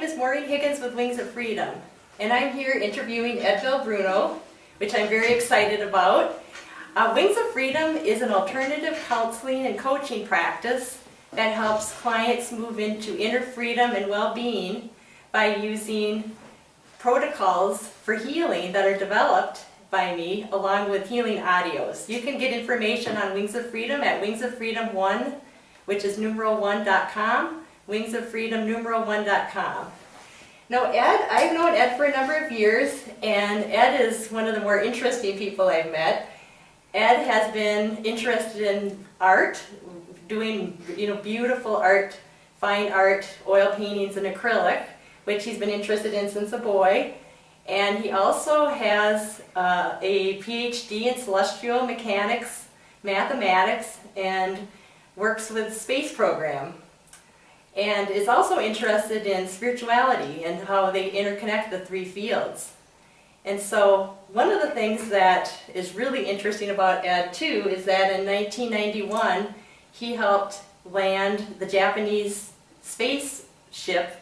is Maureen Higgins with Wings of Freedom, and I'm here interviewing Ed Belbruno, which I'm very excited about. Wings of Freedom is an alternative counseling and coaching practice that helps clients move into inner freedom and well-being by using protocols for healing that are developed by me along with healing audios. You can get information on Wings of Freedom at wingsoffreedom1, which is numeral1.com, wingsoffreedom1.com. Now Ed, I've known Ed for a number of years, and Ed is one of the more interesting people I've met. Ed has been interested in art, doing beautiful art, fine art, oil paintings and acrylic, which he's been interested in since a boy. And he also has a PhD in celestial mechanics, mathematics, and works with the space program. And is also interested in spirituality and how they interconnect the three fields. And so one of the things that is really interesting about Ed too is that in 1991 he helped land the Japanese spaceship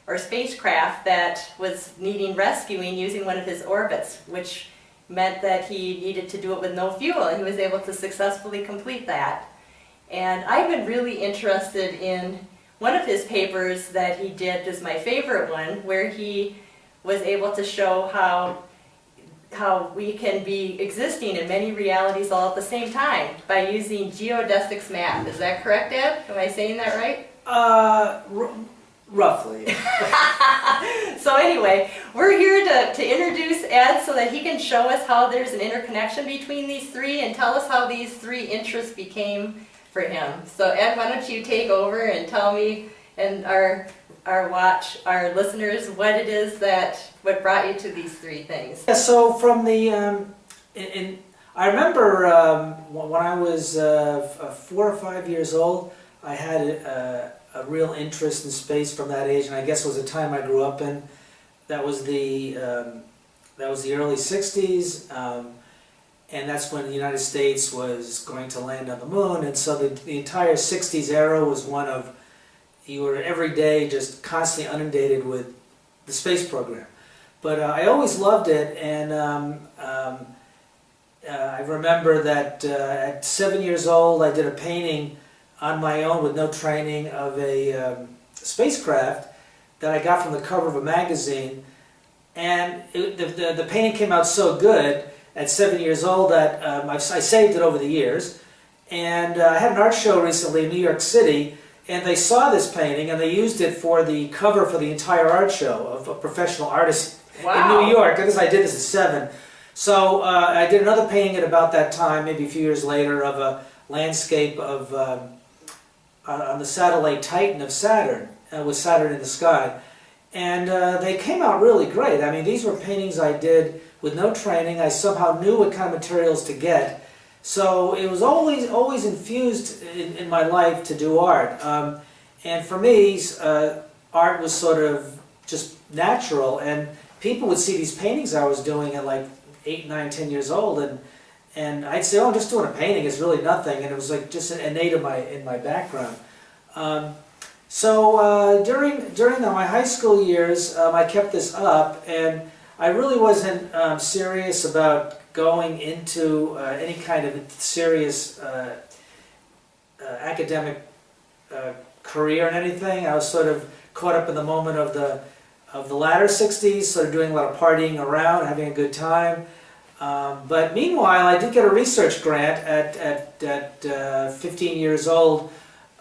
or spacecraft that was needing rescuing using one of his orbits, which meant that he needed to do it with no fuel, and he was able to successfully complete that. And I've been really interested in one of his papers that he did, is my favorite one, where he was able to show how we can be existing in many realities all at the same time by using geodesics math. Is that correct, Ed? Am I saying that right? Roughly. So anyway, we're here to introduce Ed so that he can show us how there's an interconnection between these three and tell us how these three interests became for him. So Ed, why don't you take over and tell me and our listeners what it is what brought you to these three things. Yeah, so from the, I remember when I was 4 or 5 years old, I had a real interest in space from that age, and I guess it was the time I grew up in. That was the early 60s, and that's when the United States was going to land on the moon, and so the entire 60s era was one of, you were every day just constantly inundated with the space program. But I always loved it, and I remember that at 7 years old I did a painting on my own with no training of a spacecraft that I got from the cover of a magazine, and the painting came out so good at 7 years old that I saved it over the years. And I had an art show recently in New York City, and they saw this painting and they used it for the cover for the entire art show of a professional artist in New York. Because I did this at 7. So I did another painting at about that time, maybe a few years later, of a landscape of on the satellite Titan of Saturn, with Saturn in the sky. And they came out really great. I mean, these were paintings I did with no training. I somehow knew what kind of materials to get. So it was always infused in my life to do art. And for me, art was sort of just natural. And people would see these paintings I was doing at like 8, 9, 10 years old, and I'd say, "Oh, I'm just doing a painting. It's really nothing." And it was like just innate in my background. So during my high school years, I kept this up, and I really wasn't serious about going into any kind of serious academic career and anything. I was sort of caught up in the moment of the latter 60s, sort of doing a lot of partying around, having a good time. But meanwhile, I did get a research grant at 15 years old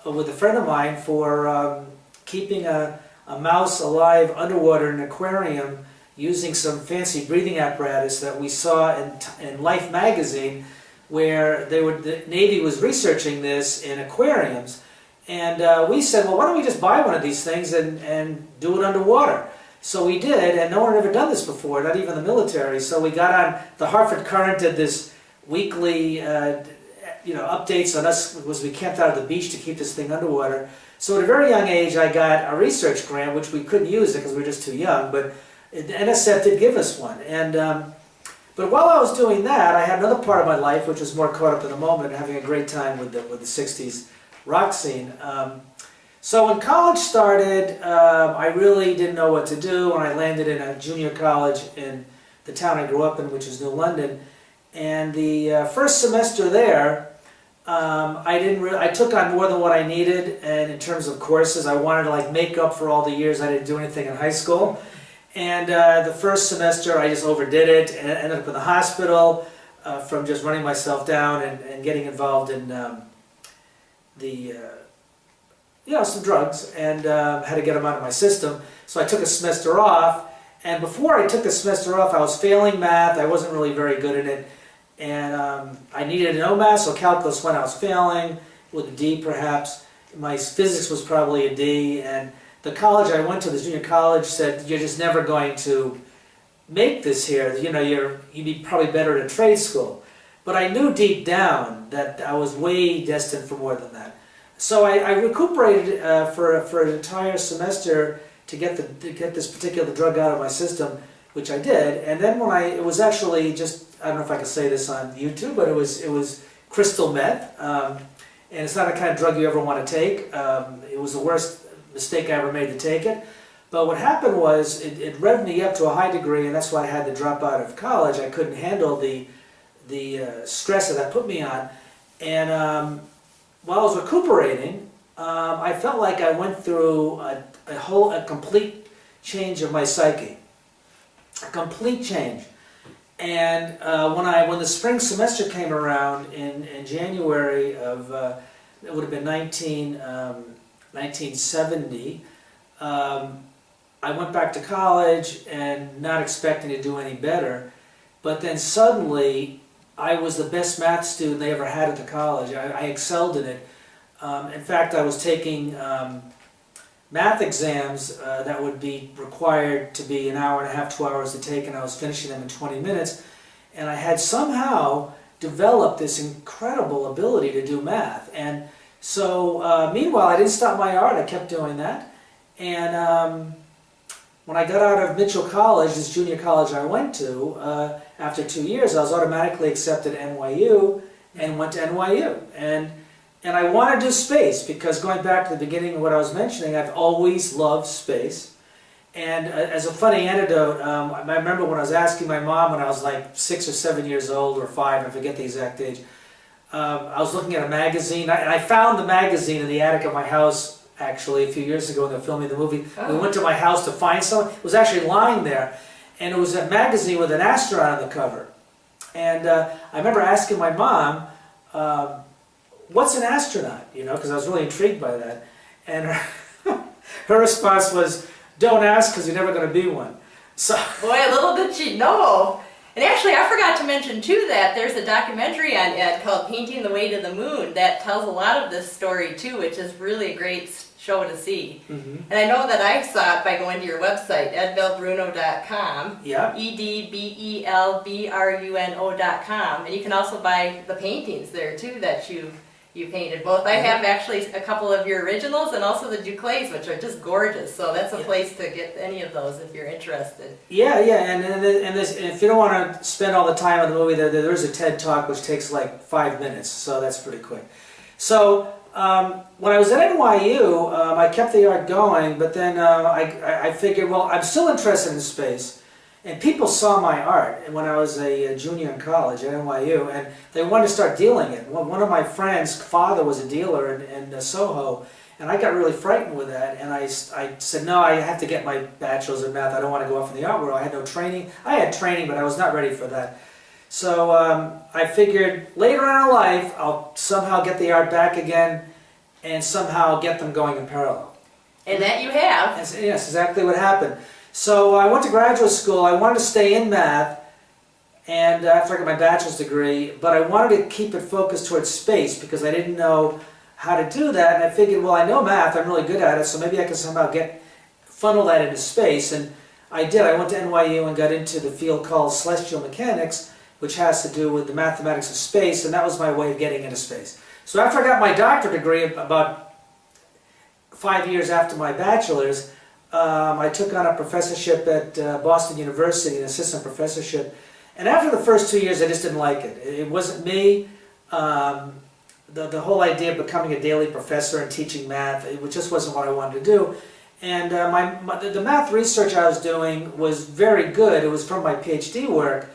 with a friend of mine for keeping a mouse alive underwater in an aquarium using some fancy breathing apparatus that we saw in Life magazine, where the Navy was researching this in aquariums. And we said, well, why don't we just buy one of these things and do it underwater? So we did, and no one had ever done this before, not even the military. So we got on, the Hartford Courant did this weekly updates on us as we camped out at the beach to keep this thing underwater. So at a very young age, I got a research grant, which we couldn't use it because we were just too young, but NSF did give us one. And but while I was doing that, I had another part of my life which was more caught up in the moment, having a great time with the 60s rock scene. So when college started, I really didn't know what to do, and I landed in a junior college in the town I grew up in, which is New London. And the first semester there, I took on more than what I needed, and in terms of courses, I wanted to like make up for all the years I didn't do anything in high school. And the first semester, I just overdid it, and ended up in the hospital from just running myself down and getting involved in some drugs, and had to get them out of my system. So I took a semester off, and before I took the semester off, I was failing math. I wasn't really very good at it, and I needed to know math, so calculus when I was failing, with a D perhaps. My physics was probably a D, and the college I went to, the junior college, said, you're just never going to make this here. You know, you'd be probably better at a trade school. But I knew deep down that I was way destined for more than that. So I recuperated for an entire semester to get this particular drug out of my system, which I did. And then it was actually just, I don't know if I can say this on YouTube, but it was crystal meth, and it's not a kind of drug you ever want to take. It was the worst mistake I ever made to take it. But what happened was it revved me up to a high degree, and that's why I had to drop out of college. I couldn't handle the stress that put me on, and while I was recuperating, I felt like I went through a complete change of my psyche, a complete change. And when the spring semester came around in January of it would have been 1970, I went back to college and not expecting to do any better, but then suddenly I was the best math student they ever had at the college. I excelled in it. In fact, I was taking math exams that would be required to be an hour and a half, 2 hours to take, and I was finishing them in 20 minutes. And I had somehow developed this incredible ability to do math. And so, meanwhile, I didn't stop my art. I kept doing that. And when I got out of Mitchell College, this junior college I went to, after 2 years, I was automatically accepted at NYU and went to NYU. And I want to do space because, going back to the beginning of what I was mentioning, I've always loved space. And as a funny anecdote, I remember when I was asking my mom when I was like 6 or 7 years old, or 5, I forget the exact age, I was looking at a magazine, and I found the magazine in the attic of my house actually a few years ago when they were filming the movie. Oh. We went to my house to find something. It was actually lying there, and it was a magazine with an astronaut on the cover. And I remember asking my mom, what's an astronaut? You know, because I was really intrigued by that. And her response was, don't ask because you're never going to be one. So boy, little did she know. And actually, I forgot to mention too that there's a documentary on Ed called Painting the Way to the Moon that tells a lot of this story too, which is really a great show to see. Mm-hmm. And I know that I saw it by going to your website, edbelbruno.com. Yeah. EDBELBRUNO.com. And you can also buy the paintings there too that you painted. Both I have actually a couple of your originals and also the Duclays, which are just gorgeous. So that's a place to get any of those if you're interested. Yeah, and if you don't want to spend all the time on the movie, there is a TED Talk which takes like 5 minutes, so that's pretty quick. So when I was at NYU, I kept the art going, but then I figured, well, I'm still interested in space. And people saw my art when I was a junior in college at NYU, and they wanted to start dealing it. One of my friends' father was a dealer in Soho, and I got really frightened with that, and I said, no, I have to get my bachelor's in math. I don't want to go off in the art world. I had no training. I had training, but I was not ready for that. So I figured later on in life, I'll somehow get the art back again and somehow get them going in parallel. And that you have. Yes, exactly what happened. So I went to graduate school. I wanted to stay in math, and after I got my bachelor's degree, but I wanted to keep it focused towards space because I didn't know how to do that. And I figured, well, I know math. I'm really good at it, so maybe I can somehow funnel that into space. And I did. I went to NYU and got into the field called celestial mechanics, which has to do with the mathematics of space, and that was my way of getting into space. So after I got my doctorate degree, about 5 years after my bachelor's, I took on a professorship at Boston University, an assistant professorship, and after the first 2 years I just didn't like it. It wasn't me. the whole idea of becoming a daily professor and teaching math, it just wasn't what I wanted to do. And the math research I was doing was very good. It was from my PhD work,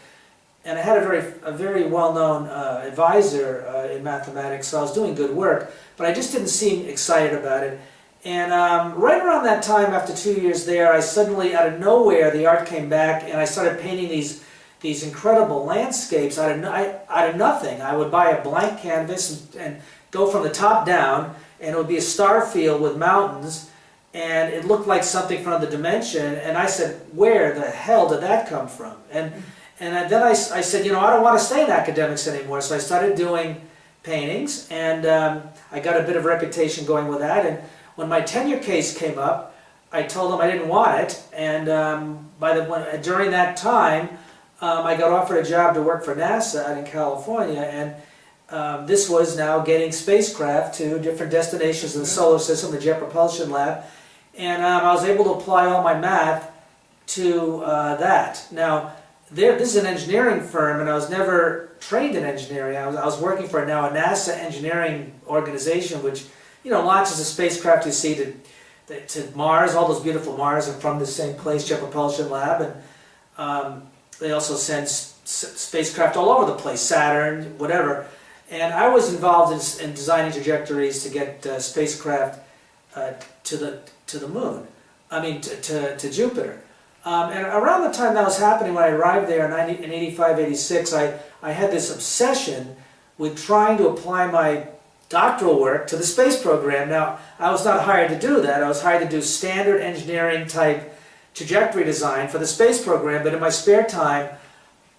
and I had a very well-known advisor in mathematics, so I was doing good work, but I just didn't seem excited about it. And right around that time, after 2 years there, I suddenly, out of nowhere, the art came back, and I started painting these incredible landscapes out of nothing. I would buy a blank canvas and go from the top down, and it would be a star field with mountains, and it looked like something from another dimension. And I said, where the hell did that come from? And then I said, you know, I don't want to stay in academics anymore. So I started doing paintings, and I got a bit of reputation going with that. And when my tenure case came up, I told them I didn't want it. And during that time, I got offered a job to work for NASA out in California, and this was now getting spacecraft to different destinations in the solar system, the Jet Propulsion Lab, and I was able to apply all my math to that. Now, this is an engineering firm, and I was never trained in engineering. I was working for now a NASA engineering organization, which, you know, launches a spacecraft you see to Mars. All those beautiful Mars are from the same place, Jet Propulsion Lab, and they also send spacecraft all over the place, Saturn, whatever. And I was involved in designing trajectories to get spacecraft to the moon. I mean, to Jupiter. And around the time that was happening, when I arrived there in 85, 86, I had this obsession with trying to apply my doctoral work to the space program. Now, I was not hired to do that. I was hired to do standard engineering type trajectory design for the space program, but in my spare time,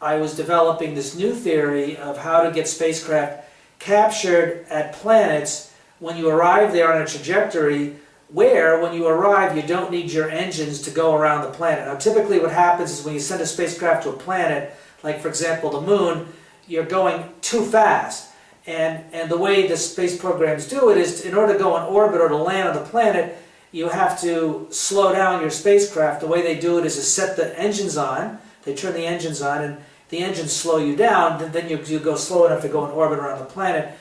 I was developing this new theory of how to get spacecraft captured at planets when you arrive there on a trajectory where, when you arrive, you don't need your engines to go around the planet. Now, typically what happens is when you send a spacecraft to a planet, like for example the moon, you're going too fast. And the way the space programs do it is, in order to go in orbit or to land on the planet, you have to slow down your spacecraft. The way they do it is to set the engines on. They turn the engines on, and the engines slow you down. Then you go slow enough to go in orbit around the planet.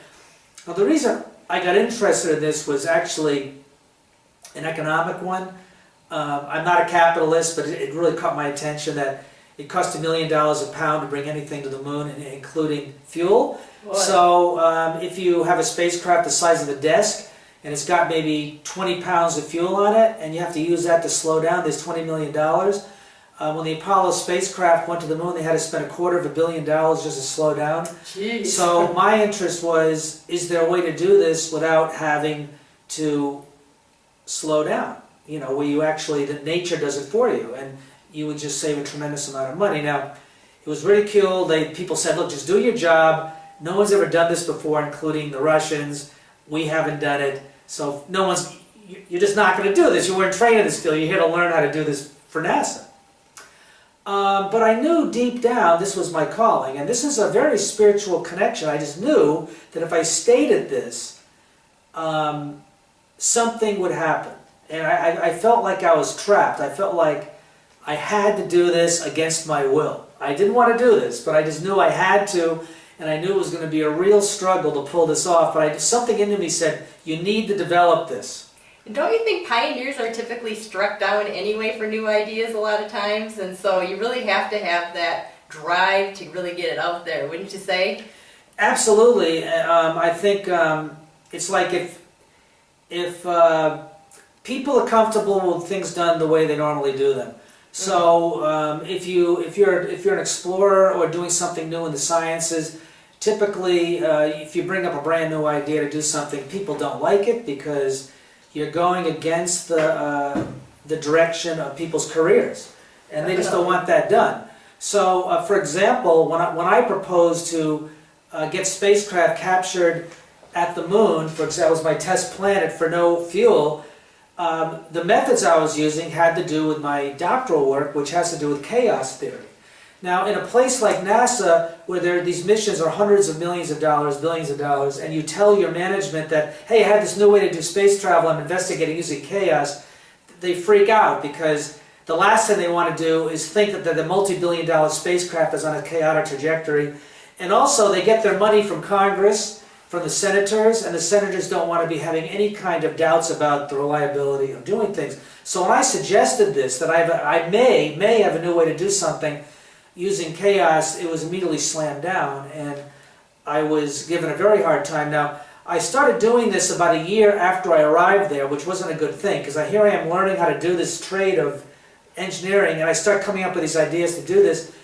Now, the reason I got interested in this was actually an economic one. I'm not a capitalist, but it really caught my attention that it cost $1 million a pound to bring anything to the moon, including fuel. What? So if you have a spacecraft the size of a desk, and it's got maybe 20 pounds of fuel on it, and you have to use that to slow down, there's $20 million. When the Apollo spacecraft went to the moon, they had to spend $250 million just to slow down. Jeez. So my interest was, is there a way to do this without having to slow down? You know, where you actually, that nature does it for you, and you would just save a tremendous amount of money. Now, it was ridiculed. People said, look, just do your job. No one's ever done this before, including the Russians. We haven't done it. So you're just not going to do this. You weren't trained in this field. You're here to learn how to do this for NASA. But I knew deep down this was my calling. And this is a very spiritual connection. I just knew that if I stayed at this, something would happen. And I felt like I was trapped. I felt like I had to do this against my will. I didn't want to do this, but I just knew I had to. And I knew it was going to be a real struggle to pull this off, but something into me said, you need to develop this. Don't you think pioneers are typically struck down anyway for new ideas a lot of times? And so you really have to have that drive to really get it out there, wouldn't you say? Absolutely. I think it's like if people are comfortable with things done the way they normally do them. So if you're an explorer or doing something new in the sciences, typically if you bring up a brand new idea to do something, people don't like it because you're going against the direction of people's careers, and they just don't want that done. So for example, when I proposed to get spacecraft captured at the moon, for example, as my test planet for no fuel, the methods I was using had to do with my doctoral work, which has to do with chaos theory. Now, in a place like NASA, where these missions are hundreds of millions of dollars, billions of dollars, and you tell your management that, hey, I had this new way to do space travel, I'm investigating using chaos, they freak out because the last thing they want to do is think that the multi-billion-dollar spacecraft is on a chaotic trajectory. And also, they get their money from Congress, from the senators, and the senators don't want to be having any kind of doubts about the reliability of doing things. So when I suggested this, that I may have a new way to do something using chaos, it was immediately slammed down, and I was given a very hard time. Now, I started doing this about a year after I arrived there, which wasn't a good thing, because here I am learning how to do this trade of engineering, and I start coming up with these ideas to do this,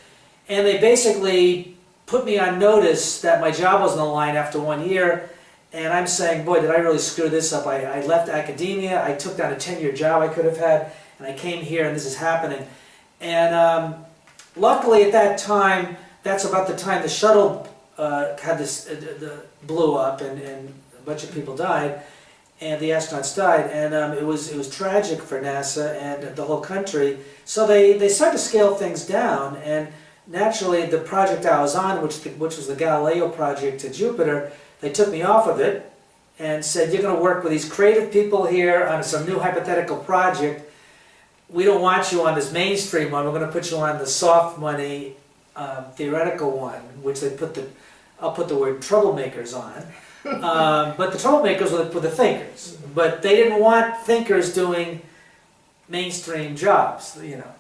and they basically put me on notice that my job was on the line after 1 year, and I'm saying, boy, did I really screw this up. I left academia, I took down a 10-year job I could have had, and I came here and this is happening. And luckily at that time, that's about the time the shuttle had this, blew up and a bunch of people died, and the astronauts died, and it was tragic for NASA and the whole country. So they started to scale things down, and naturally, the project I was on, which was the Galileo project to Jupiter, they took me off of it and said, you're going to work with these creative people here on some new hypothetical project. We don't want you on this mainstream one. We're going to put you on the soft money theoretical one, which I'll put the word troublemakers on. But the troublemakers were the thinkers. But they didn't want thinkers doing mainstream jobs, you know.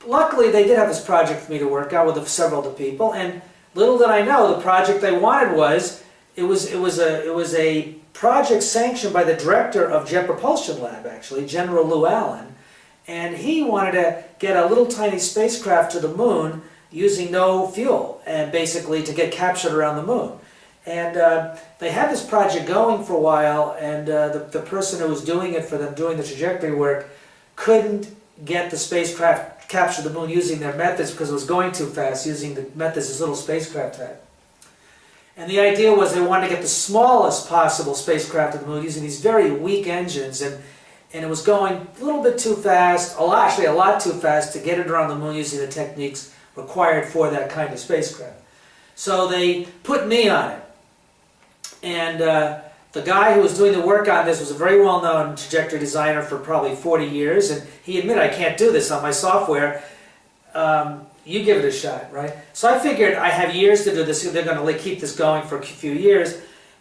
Luckily, they did have this project for me to work out with several other people, and little did I know, the project they wanted was a project sanctioned by the director of Jet Propulsion Lab, actually, General Lou Allen, and he wanted to get a little tiny spacecraft to the moon using no fuel, and basically to get captured around the moon. And they had this project going for a while, and the person who was doing it for them, doing the trajectory work, couldn't get the spacecraft capture the moon using their methods because it was going too fast, using the methods this little spacecraft had. And the idea was they wanted to get the smallest possible spacecraft to the moon using these very weak engines, and it was going a little bit too fast, actually a lot too fast, to get it around the moon using the techniques required for that kind of spacecraft. So they put me on it. And the guy who was doing the work on this was a very well-known trajectory designer for probably 40 years, and he admitted, I can't do this on my software. You give it a shot, right? So I figured I have years to do this. They're going to keep this going for a few years,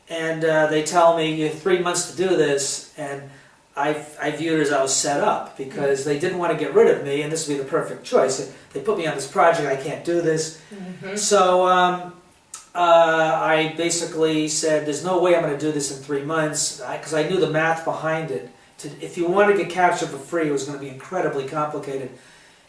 and they tell me you have 3 months to do this, and I viewed it as I was set up because they didn't want to get rid of me, and this would be the perfect choice. They put me on this project. I can't do this. Mm-hmm. So I basically said, there's no way I'm going to do this in 3 months, because I knew the math behind it. If you wanted to get captured for free, it was going to be incredibly complicated.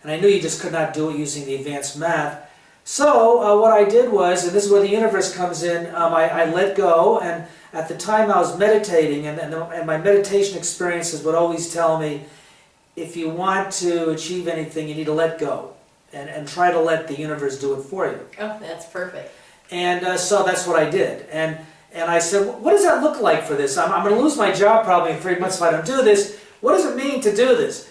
And I knew you just could not do it using the advanced math. So what I did was, and this is where the universe comes in, I let go, and at the time I was meditating, and my meditation experiences would always tell me, if you want to achieve anything, you need to let go, and try to let the universe do it for you. Oh, that's perfect. And so that's what I did. And I said, what does that look like for this? I'm going to lose my job probably in 3 months if I don't do this. What does it mean to do this?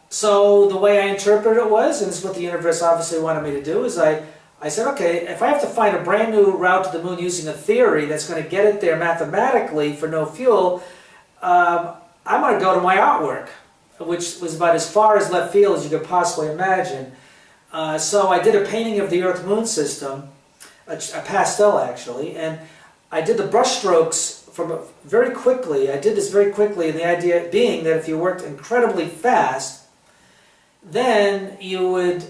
So the way I interpreted it was, and this is what the universe obviously wanted me to do, is I said, okay, if I have to find a brand new route to the moon using a theory that's going to get it there mathematically for no fuel, I'm going to go to my artwork, which was about as far as left field as you could possibly imagine. So I did a painting of the Earth-Moon system, a pastel actually, and I did the brush strokes very quickly. I did this very quickly, and the idea being that if you worked incredibly fast, then you would,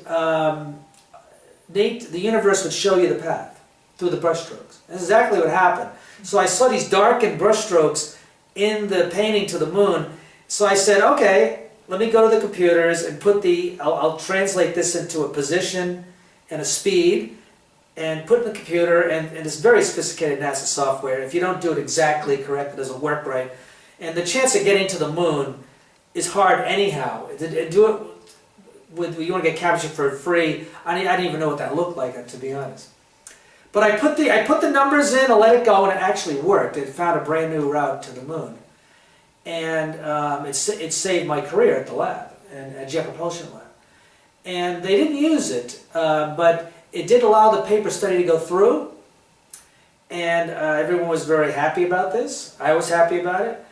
the universe would show you the path through the brush strokes. That's exactly what happened. So I saw these darkened brush strokes in the painting to the moon. So I said, okay, let me go to the computers and I'll translate this into a position and a speed, and put in the computer, and it's very sophisticated NASA software. If you don't do it exactly correct, it doesn't work right. And the chance of getting to the moon is hard anyhow. Do it with, you want to get captured for free. I didn't even know what that looked like, to be honest. But I put the numbers in, I let it go, and it actually worked. It found a brand new route to the moon. And it saved my career at the lab, at Jet Propulsion Lab. And they didn't use it, but it did allow the paper study to go through, and everyone was very happy about this. I was happy about it.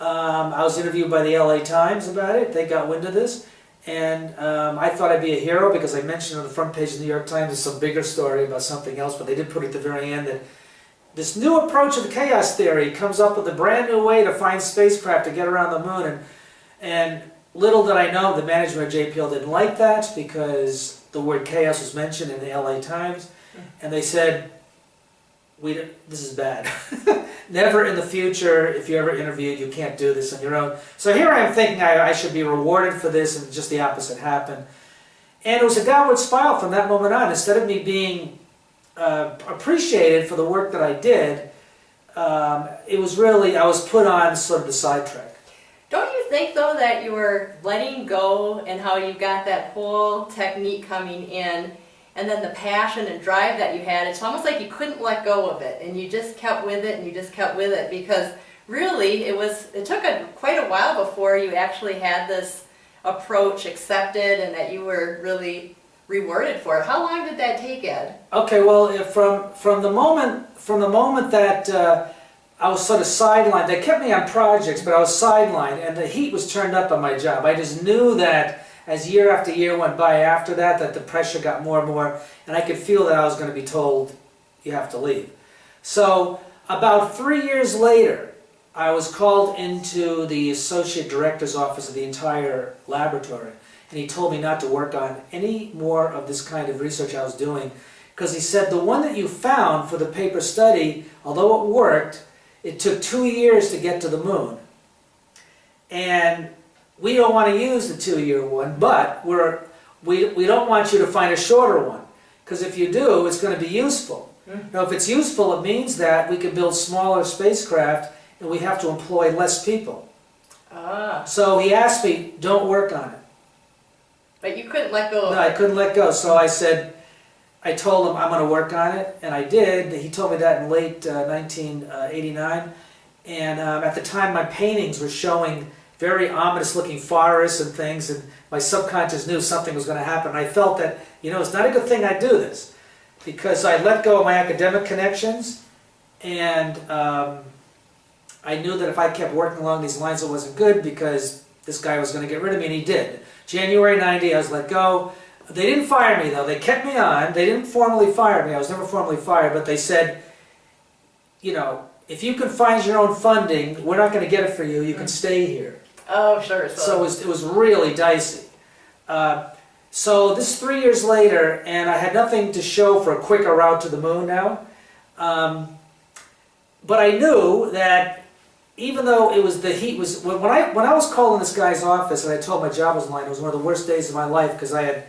I was interviewed by the LA Times about it. They got wind of this, and I thought I'd be a hero because I mentioned on the front page of the New York Times some bigger story about something else, but they did put at the very end that this new approach of chaos theory comes up with a brand new way to find spacecraft to get around the moon. And little did I know the management of JPL didn't like that because the word chaos was mentioned in the LA Times. And they said, this is bad. Never in the future, if you ever interviewed, you can't do this on your own. So here I am thinking I should be rewarded for this, and just the opposite happened. And it was a downward spiral from that moment on. Instead of me being appreciated for the work that I did, it was really, I was put on sort of the sidetrack. Don't you think, though, that you were letting go and how you got that whole technique coming in, and then the passion and drive that you had, it's almost like you couldn't let go of it, and you just kept with it, and you just kept with it, because really it took quite a while before you actually had this approach accepted and that you were really rewarded for it. How long did that take, Ed? Okay, well, from the moment that I was sort of sidelined, they kept me on projects, but I was sidelined, and the heat was turned up on my job. I just knew that as year after year went by after that, that the pressure got more and more, and I could feel that I was going to be told, you have to leave. So about 3 years later, I was called into the associate director's office of the entire laboratory, and he told me not to work on any more of this kind of research I was doing, because he said the one that you found for the paper study, although it worked, it took 2 years to get to the moon. And we don't want to use the 2-year one, but we don't want you to find a shorter one, because if you do, it's going to be useful. Now, if it's useful, it means that we can build smaller spacecraft, and we have to employ less people. So he asked me, don't work on it. But you couldn't let go of it. No, I couldn't let go. So I told him I'm going to work on it, and I did. He told me that in late 1989. And at the time, my paintings were showing very ominous-looking forests and things, and my subconscious knew something was going to happen. I felt that, it's not a good thing I do this, because I let go of my academic connections, and I knew that if I kept working along these lines, it wasn't good, because this guy was going to get rid of me, and he did. January 90, I was let go. They didn't fire me, though. They kept me on. They didn't formally fire me. I was never formally fired, but they said, if you can find your own funding, we're not going to get it for you. You can stay here. Oh, sure. So it was really dicey. So this is 3 years later, and I had nothing to show for a quicker route to the moon now. But I knew that even though the heat was, when I was called in this guy's office and I told my job was on the line, it was one of the worst days of my life, because I had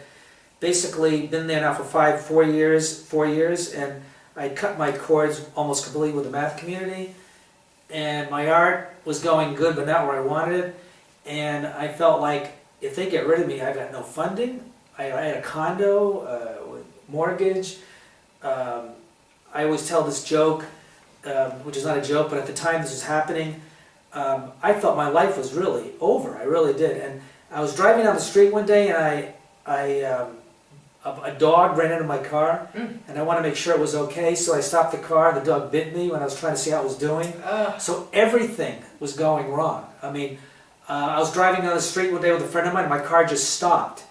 basically been there now for 4 years, and I cut my cords almost completely with the math community, and my art was going good, but not where I wanted it, and I felt like if they get rid of me, I got no funding. I had a condo with mortgage. I always tell this joke, which is not a joke, but at the time this was happening, I felt my life was really over. I really did. And I was driving down the street one day, and a dog ran into my car, and I wanted to make sure it was okay, so I stopped the car, and the dog bit me when I was trying to see how it was doing. So everything was going wrong. I mean, I was driving down the street one day with a friend of mine, and my car just stopped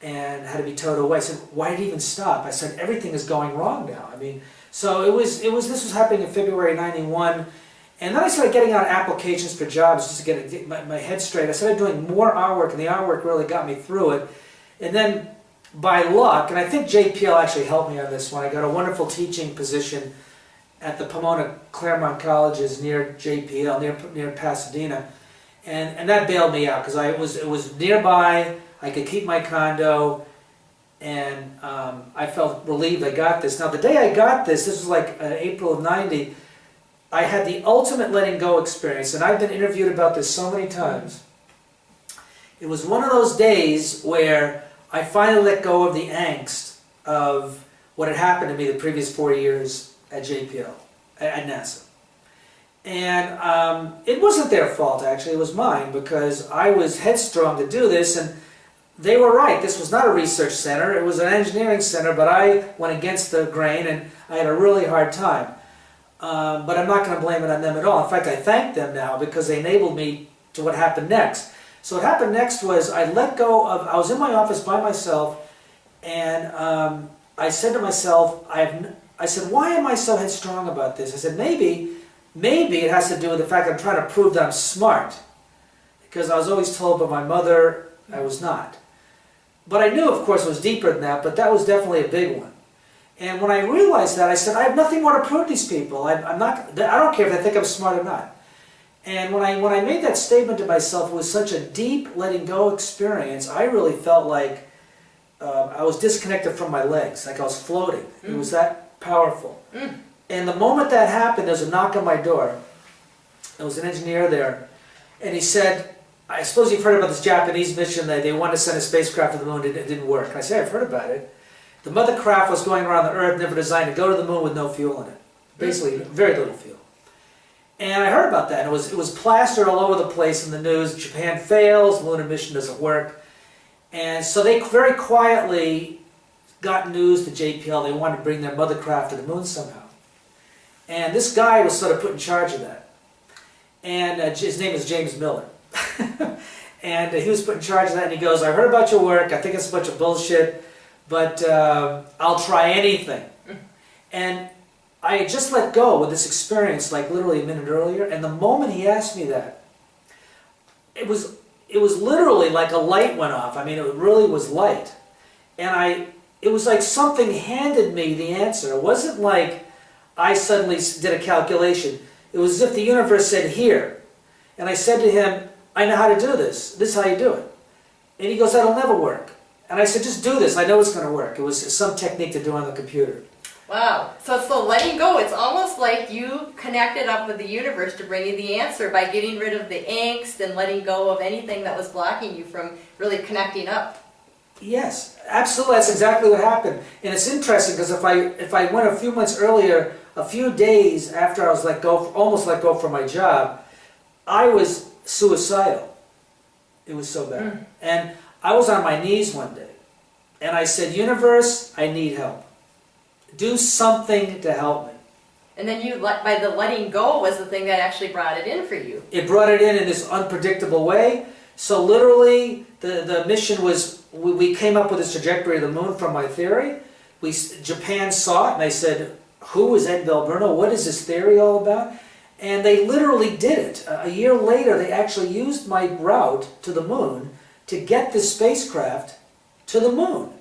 and had to be towed away. I said, why did it even stop? I said, everything is going wrong now. I mean, so this was happening in February '91, and then I started getting out applications for jobs just to get my head straight. I started doing more artwork, and the artwork really got me through it. And then, by luck, and I think JPL actually helped me on this one, I got a wonderful teaching position at the Pomona Claremont Colleges near JPL, near Pasadena, and that bailed me out, because it was nearby. I could keep my condo, and I felt relieved I got this. Now, the day I got this was like April of '90, I had the ultimate letting go experience, and I've been interviewed about this so many times. It was one of those days where I finally let go of the angst of what had happened to me the previous 4 years at JPL, at NASA. And it wasn't their fault, actually, it was mine, because I was headstrong to do this, and they were right. This was not a research center, it was an engineering center, but I went against the grain, and I had a really hard time. But I'm not going to blame it on them at all. In fact, I thank them now, because they enabled me to what happened next. So what happened next was I was in my office by myself, and I said to myself, I said, why am I so headstrong about this? I said, maybe it has to do with the fact that I'm trying to prove that I'm smart. Because I was always told by my mother I was not. But I knew, of course, it was deeper than that, but that was definitely a big one. And when I realized that, I said, I have nothing more to prove to these people. I don't care if they think I'm smart or not. And when I made that statement to myself, it was such a deep letting go experience. I really felt like I was disconnected from my legs, like I was floating. It was that powerful. And the moment that happened, there was a knock on my door. There was an engineer there, and he said, I suppose you've heard about this Japanese mission that they wanted to send a spacecraft to the moon, it didn't work. I said, I've heard about it. The mother craft was going around the Earth, never designed to go to the moon with no fuel in it. Basically, very little fuel. And I heard about that, and it was plastered all over the place in the news. Japan fails, lunar mission doesn't work. And so they very quietly got news to JPL they wanted to bring their mother craft to the moon somehow. And this guy was sort of put in charge of that. And his name is James Miller. And he was put in charge of that, and he goes, I heard about your work, I think it's a bunch of bullshit, but I'll try anything. And I had just let go with this experience, like literally a minute earlier, and the moment he asked me that, it was literally like a light went off. I mean, it really was light. And it was like something handed me the answer. It wasn't like I suddenly did a calculation. It was as if the universe said, here. And I said to him, I know how to do this. This is how you do it. And he goes, that'll never work. And I said, just do this. I know it's going to work. It was some technique to do on the computer. Wow. So letting go, it's almost like you connected up with the universe to bring you the answer by getting rid of the angst and letting go of anything that was blocking you from really connecting up. Yes, absolutely. That's exactly what happened. And it's interesting because if I went a few months earlier, a few days after I was almost let go from my job, I was suicidal. It was so bad. And I was on my knees one day, and I said, universe, I need help. Do something to help me. And then by the letting go was the thing that actually brought it in for you. It brought it in this unpredictable way. So literally, the mission was, we came up with this trajectory of the moon from my theory. Japan saw it, and they said, who is Ed Belbruno? What is this theory all about? And they literally did it. A year later, they actually used my route to the moon to get this spacecraft to the moon.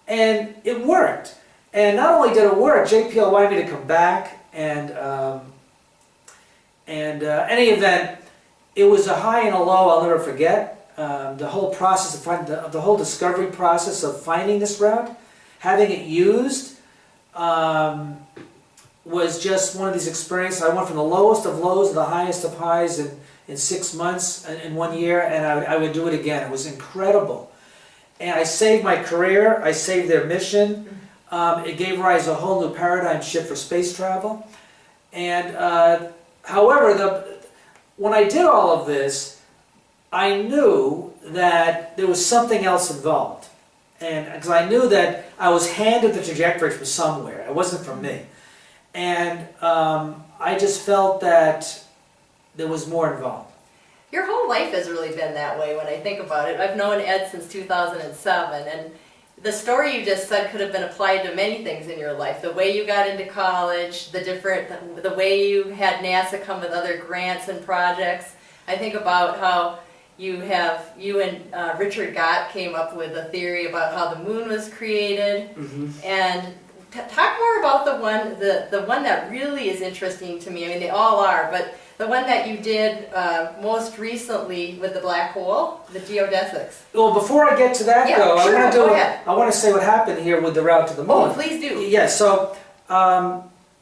And it worked. And not only did it work, JPL wanted me to come back, and any event, it was a high and a low I'll never forget. The whole process of the whole discovery process of finding this route, having it used, was just one of these experiences. I went from the lowest of lows to the highest of highs in 6 months, in 1 year, and I would do it again. It was incredible. And I saved my career, I saved their mission. It gave rise to a whole new paradigm shift for space travel. And however, when I did all of this, I knew that there was something else involved. And because I knew that I was handed the trajectory from somewhere. It wasn't from me. And I just felt that there was more involved. Your whole life has really been that way when I think about it. I've known Ed since 2007, and the story you just said could have been applied to many things in your life. The way you got into college, the way you had NASA come with other grants and projects. I think about how you and Richard Gott came up with a theory about how the moon was created. And talk more about the one that really is interesting to me. I mean, they all are, but the one that you did most recently with the black hole, the geodesics. Well, before I get to that, though, sure, I want to say what happened here with the route to the moon. Oh, please do. Yeah, so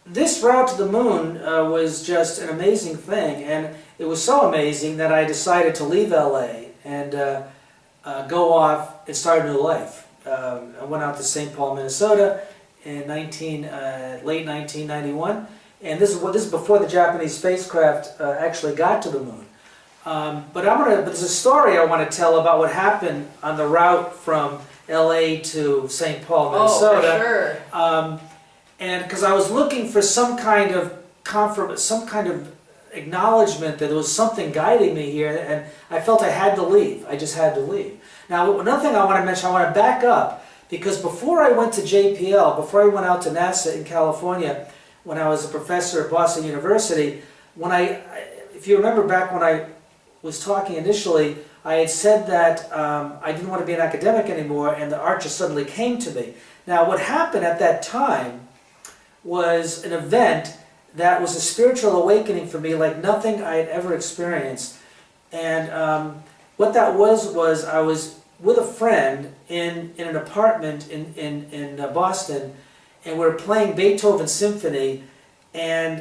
this route to the moon was just an amazing thing, and it was so amazing that I decided to leave LA and go off and start a new life. I went out to St. Paul, Minnesota in late 1991. And this is before the Japanese spacecraft actually got to the moon. But there's a story I want to tell about what happened on the route from L.A. to St. Paul, Minnesota. Oh, for sure. And because I was looking for some kind of acknowledgement that there was something guiding me here, and I felt I had to leave. I just had to leave. Now, another thing I want to mention, I want to back up, because before I went to JPL, before I went out to NASA in California, when I was a professor at Boston University, if you remember back when I was talking initially, I had said that I didn't want to be an academic anymore, and the art just suddenly came to me. Now, what happened at that time was an event that was a spiritual awakening for me like nothing I had ever experienced. And what that was I was with a friend in an apartment in Boston, and we were playing Beethoven's symphony, and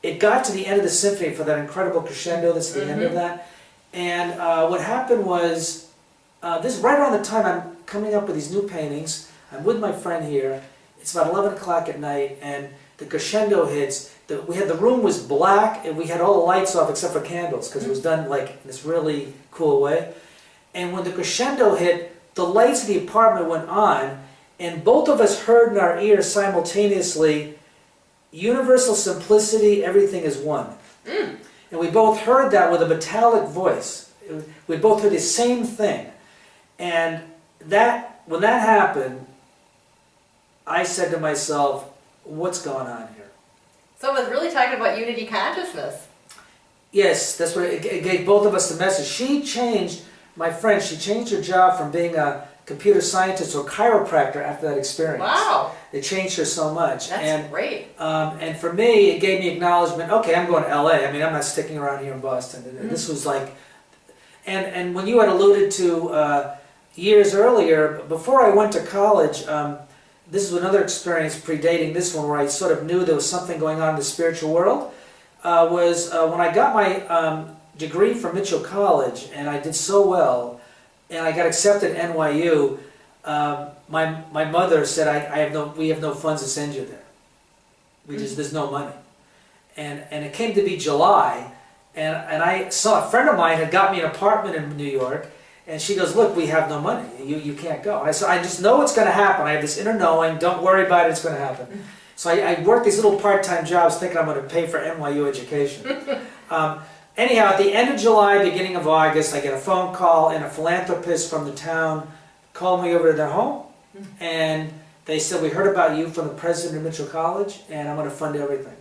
it got to the end of the symphony for that incredible crescendo that's at the end of that. And what happened was, this is right around the time I'm coming up with these new paintings. I'm with my friend here. It's about 11 o'clock at night, and the crescendo hits. The room was black, and we had all the lights off except for candles, because it was done like in this really cool way. And when the crescendo hit, the lights of the apartment went on, and both of us heard in our ears simultaneously, "Universal simplicity, everything is one." And we both heard that with a metallic voice. We both heard the same thing. And when that happened, I said to myself, what's going on here? So it was really talking about unity consciousness. Yes, that's what it gave both of us the message. She changed her job from being a computer scientist to a chiropractor after that experience. Wow. It changed her so much. That's great. And for me, it gave me acknowledgement, okay, I'm going to LA. I mean, I'm not sticking around here in Boston. This was like, and when you had alluded to years earlier, before I went to college, this is another experience predating this one where I sort of knew there was something going on in the spiritual world, was when I got my degree from Mitchell College, and I did so well, and I got accepted at NYU, my mother said, we have no funds to send you there. There's no money. And it came to be July, and I saw a friend of mine had got me an apartment in New York, and she goes, look, we have no money. You can't go. And I said, I just know it's going to happen. I have this inner knowing. Don't worry about it. It's going to happen. So I worked these little part-time jobs thinking I'm going to pay for NYU education. Anyhow, at the end of July, beginning of August, I get a phone call, and a philanthropist from the town called me over to their home, and they said, we heard about you from the president of Mitchell College, and I'm going to fund everything.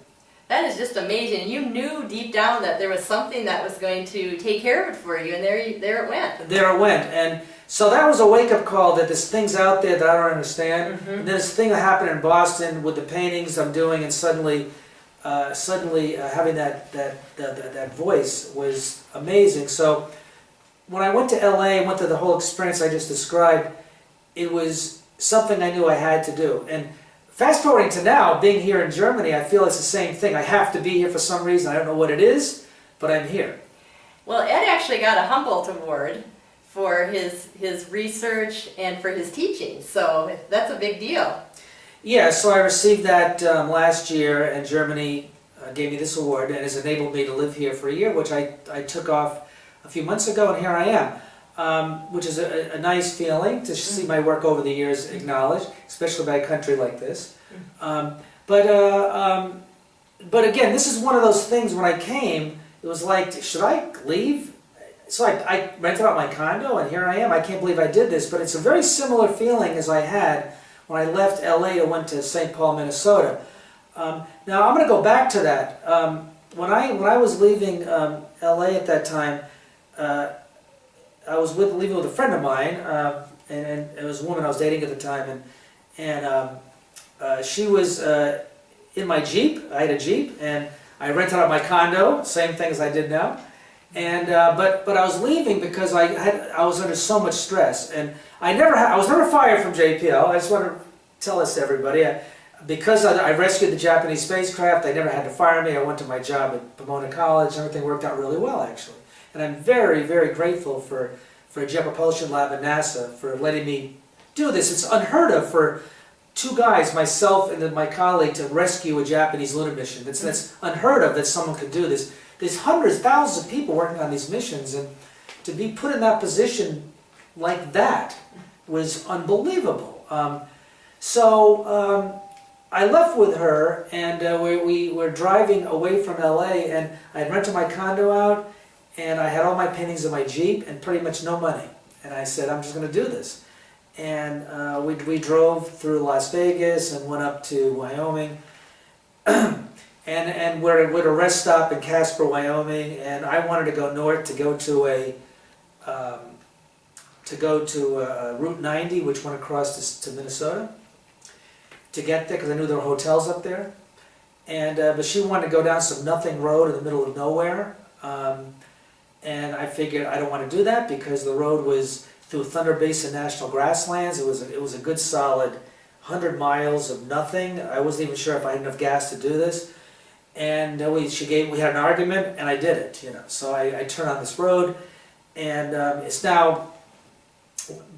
That is just amazing. You knew deep down that there was something that was going to take care of it for you, and there it went. There it went. And so that was a wake-up call that there's things out there that I don't understand. And this thing that happened in Boston with the paintings I'm doing, and suddenly having that voice was amazing. So when I went to LA and went through the whole experience I just described, it was something I knew I had to do. And fast forwarding to now, being here in Germany, I feel it's the same thing. I have to be here for some reason. I don't know what it is, but I'm here. Well, Ed actually got a Humboldt Award for his research and for his teaching, so that's a big deal. Yeah, so I received that last year, and Germany gave me this award, and has enabled me to live here for a year, which I took off a few months ago, and here I am, which is a nice feeling to see my work over the years acknowledged, especially by a country like this. But again, this is one of those things. When I came, it was like, should I leave? So I rented out my condo, and here I am. I can't believe I did this, but it's a very similar feeling as I had when I left LA and went to St. Paul, Minnesota. Now I'm going to go back to that. When I was leaving LA at that time, I was leaving with a friend of mine, and it was a woman I was dating at the time, and she was in my Jeep. I had a Jeep, and I rented out my condo, same thing as I did now. And but I was leaving because I was under so much stress, and I was never fired from JPL. I just want to tell this to everybody. Because I rescued the Japanese spacecraft, they never had to fire me. I went to my job at Pomona College, and everything worked out really well, actually. And I'm very, very grateful for Jet Propulsion Lab and NASA for letting me do this. It's unheard of for two guys, myself and then my colleague, to rescue a Japanese lunar mission. That's unheard of that someone could do this. There's hundreds, thousands of people working on these missions, and to be put in that position like that was unbelievable. So I left with her, and we were driving away from LA, and I had rented my condo out, and I had all my paintings in my Jeep and pretty much no money. And I said, I'm just going to do this. and we drove through Las Vegas and went up to Wyoming, and we're at a rest stop in Casper, Wyoming, and I wanted to go north to go to Route 90, which went across to Minnesota, to get there because I knew there were hotels up there, and but she wanted to go down some nothing road in the middle of nowhere, and I figured I don't want to do that because the road was through Thunder Basin National Grasslands. It was a good solid 100 miles of nothing. I wasn't even sure if I had enough gas to do this. And we had an argument, and I did it. So I turned on this road, and it's now.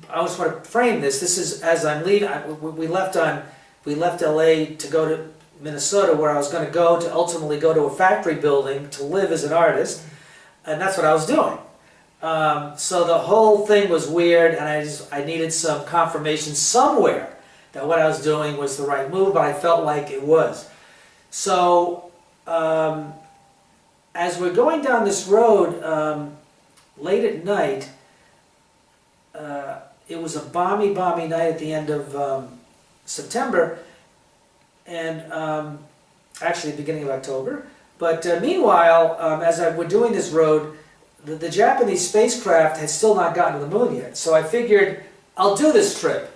I just want to frame this. This is as I'm leaving. We left LA to go to Minnesota, where I was going to ultimately go to a factory building to live as an artist, and that's what I was doing. So the whole thing was weird, and I needed some confirmation somewhere that what I was doing was the right move, but I felt like it was. So as we're going down this road late at night, it was a balmy night at the end of September, and actually the beginning of October. But meanwhile, as we're doing this road, the Japanese spacecraft had still not gotten to the moon yet. So I figured, I'll do this trip.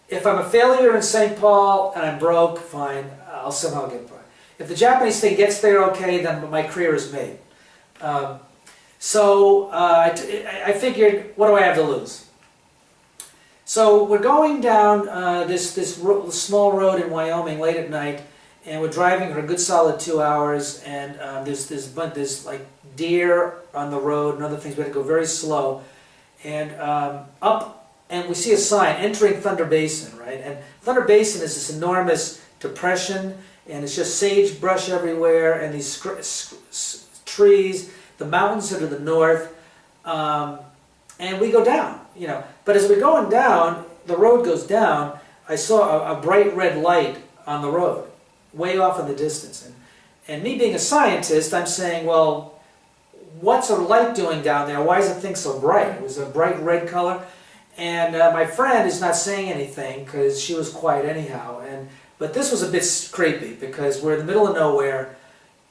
If I'm a failure in St. Paul and I'm broke, fine, I'll somehow get by. If the Japanese thing gets there okay, then my career is made. So I figured, what do I have to lose? So we're going down this small road in Wyoming late at night, and we're driving for a good solid 2 hours, and there's like deer on the road and other things. We had to go very slow, and and we see a sign, entering Thunder Basin, right? And Thunder Basin is this enormous depression, and it's just sagebrush everywhere, and these trees, the mountains are to the north, and we go down, But as we're going down, the road goes down, I saw a bright red light on the road, way off in the distance. And me being a scientist, I'm saying, well, what's a light doing down there? Why is the thing so bright? It was a bright red color. And my friend is not saying anything because she was quiet anyhow. But this was a bit creepy because we're in the middle of nowhere,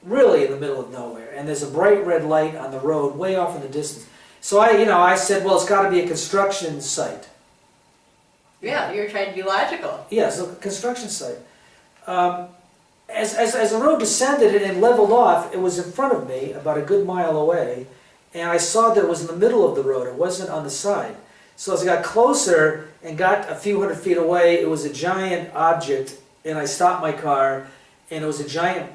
really in the middle of nowhere. And there's a bright red light on the road way off in the distance. So I said, well, it's got to be a construction site. Yeah, you're trying to be logical. Yeah, so a construction site. As the road descended and leveled off, it was in front of me, about a good mile away, and I saw that it was in the middle of the road. It wasn't on the side. So as I got closer and got a few hundred feet away, it was a giant object, and I stopped my car, and it was a giant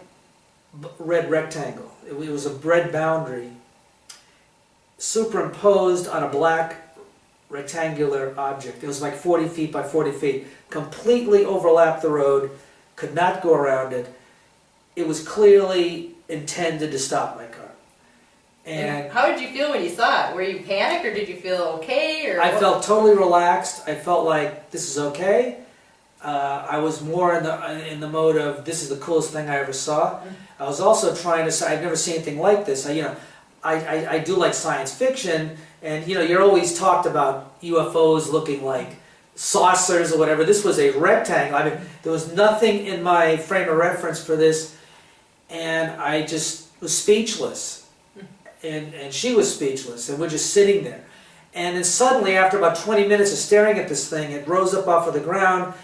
red rectangle. It was a red boundary superimposed on a black rectangular object. It was like 40 feet by 40 feet, completely overlapped the road, could not go around it. It was clearly intended to stop my car. And how did you feel when you saw it? Were you panicked, or did you feel okay? Or I felt totally relaxed. I felt like this is okay. I was more in the mode of this is the coolest thing I ever saw. I was also trying to say I've never seen anything like this. I do like science fiction, and you're always talked about UFOs looking like saucers or whatever. This was a rectangle. I mean, there was nothing in my frame of reference for this, and I just was speechless. And she was speechless, and we're just sitting there. And then suddenly, after about 20 minutes of staring at this thing, it rose up off of the ground,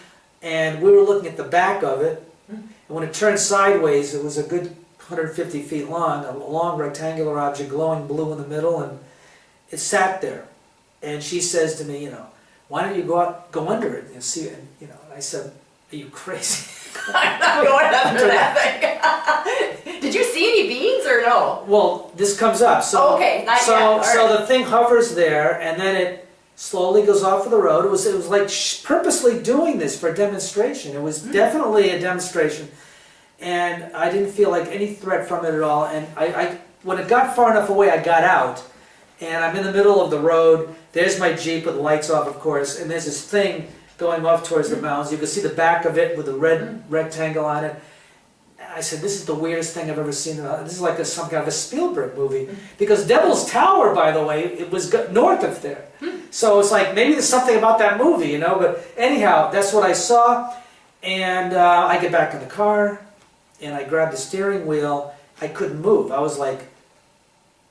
and we were looking at the back of it. And when it turned sideways, it was a good 150 feet long, a long rectangular object glowing blue in the middle, and it sat there. And she says to me, why don't you go under it and see it? And, I said, are you crazy? I'm not going under that thing. Did you see any beings or no? Well, this comes up. So, okay, not yet. So the thing hovers there, and then it slowly goes off of the road. It was like purposely doing this for a demonstration. It was definitely a demonstration, and I didn't feel like any threat from it at all. And I when it got far enough away, I got out, and I'm in the middle of the road. There's my Jeep with the lights off, of course, and there's this thing going off towards the mountains. You can see the back of it with a red rectangle on it. I said, this is the weirdest thing I've ever seen. This is like some kind of a Spielberg movie. Because Devil's Tower, by the way, it was north of there. So it's like, maybe there's something about that movie, you know, but anyhow, that's what I saw. And I get back in the car, and I grabbed the steering wheel. I couldn't move. I was like,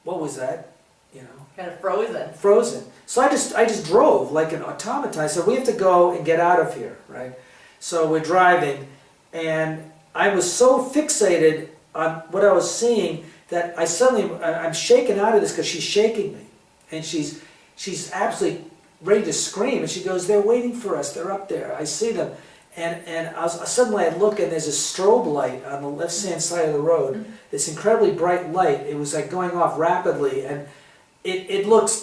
what was that? You know? Kind of frozen. Frozen. So I just drove like an automaton. I said, we have to go and get out of here, right? So we're driving, and I was so fixated on what I was seeing that I'm shaken out of this because she's shaking me. And she's absolutely ready to scream, and she goes, they're waiting for us, they're up there, I see them. And suddenly I look, and there's a strobe light on the left-hand side of the road, this incredibly bright light. It was like going off rapidly, and it looked,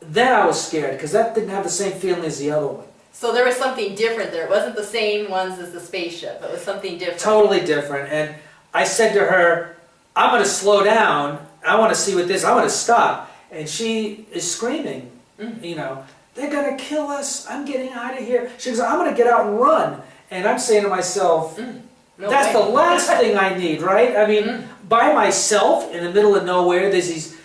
then I was scared, because that didn't have the same feeling as the other one. So there was something different there. It wasn't the same ones as the spaceship. It was something different. Totally different. And I said to her, I'm going to slow down, I want to see what this, I want to stop. And she is screaming, you know, they're going to kill us, I'm getting out of here. She goes, I'm going to get out and run. And I'm saying to myself, that's the last thing I need, right? I mean, by myself in the middle of nowhere, there's these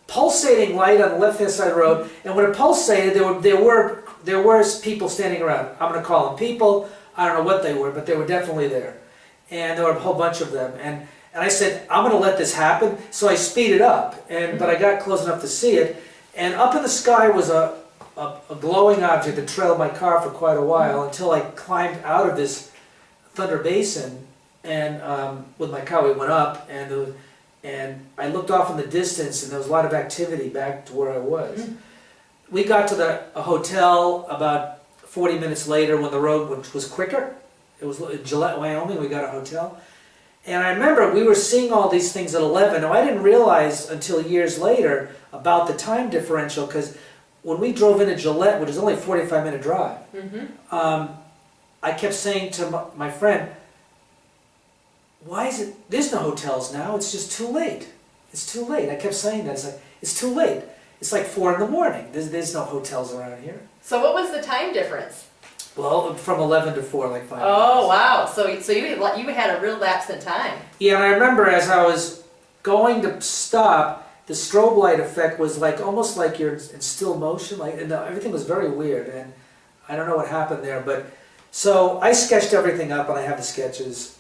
pulsating light on the left-hand side of the road. And when it pulsated, there were people standing around. I'm going to call them people. I don't know what they were, but they were definitely there. And there were a whole bunch of them. And I said, I'm going to let this happen. So I speeded up, but I got close enough to see it. And up in the sky was a glowing object that trailed my car for quite a while until I climbed out of this thunder basin. And with my car, we went up, and I looked off in the distance, and there was a lot of activity back to where I was. We got to a hotel about 40 minutes later when the road was quicker. It was in Gillette, Wyoming. We got a hotel. And I remember we were seeing all these things at 11. Now, I didn't realize until years later about the time differential, because when we drove into Gillette, which is only a 45-minute drive, I kept saying to my friend, why is it, there's no hotels now, it's just too late. It's too late. I kept saying that. It's like, it's too late. It's like 4 in the morning. There's no hotels around here. So what was the time difference? Well, from 11 to 4, like 5 Oh, minutes. wow. So you had a real lapse in time. Yeah, and I remember as I was going to stop, the strobe light effect was like almost like you're in still motion, and everything was very weird, and I don't know what happened there, but so I sketched everything up, and I have the sketches,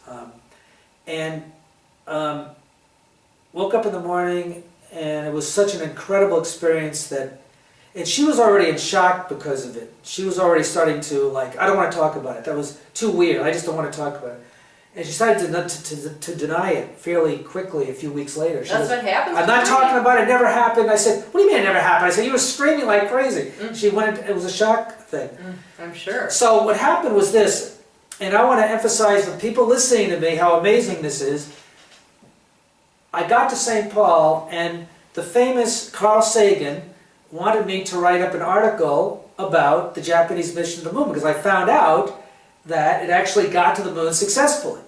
woke up in the morning, and it was such an incredible experience and she was already in shock because of it. She was already starting to, like, I don't want to talk about it. That was too weird. I just don't want to talk about it. And she started to deny it fairly quickly a few weeks later. That's what happens. I'm not talking about it. It never happened. I said, what do you mean it never happened? I said, you were screaming like crazy. She went, it was a shock thing. I'm sure. So what happened was this, and I want to emphasize for people listening to me how amazing this is. I got to St. Paul, and the famous Carl Sagan wanted me to write up an article about the Japanese mission to the moon, because I found out that it actually got to the moon successfully.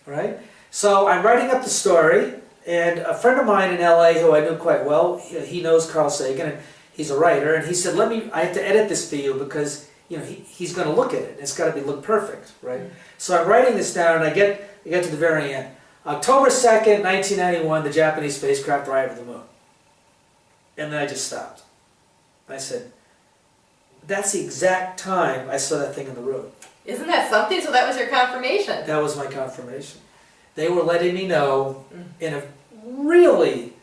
Right? So I'm writing up the story, and a friend of mine in LA who I knew quite well, he knows Carl Sagan, and he's a writer, and he said, I have to edit this for you because he's going to look at it. It's got to look perfect, right? So I'm writing this down, and I get to the very end. October 2nd, 1991, the Japanese spacecraft arrived at the moon. And then I just stopped. I said, that's the exact time I saw that thing in the road. Isn't that something? So that was your confirmation. That was my confirmation. They were letting me know in a really,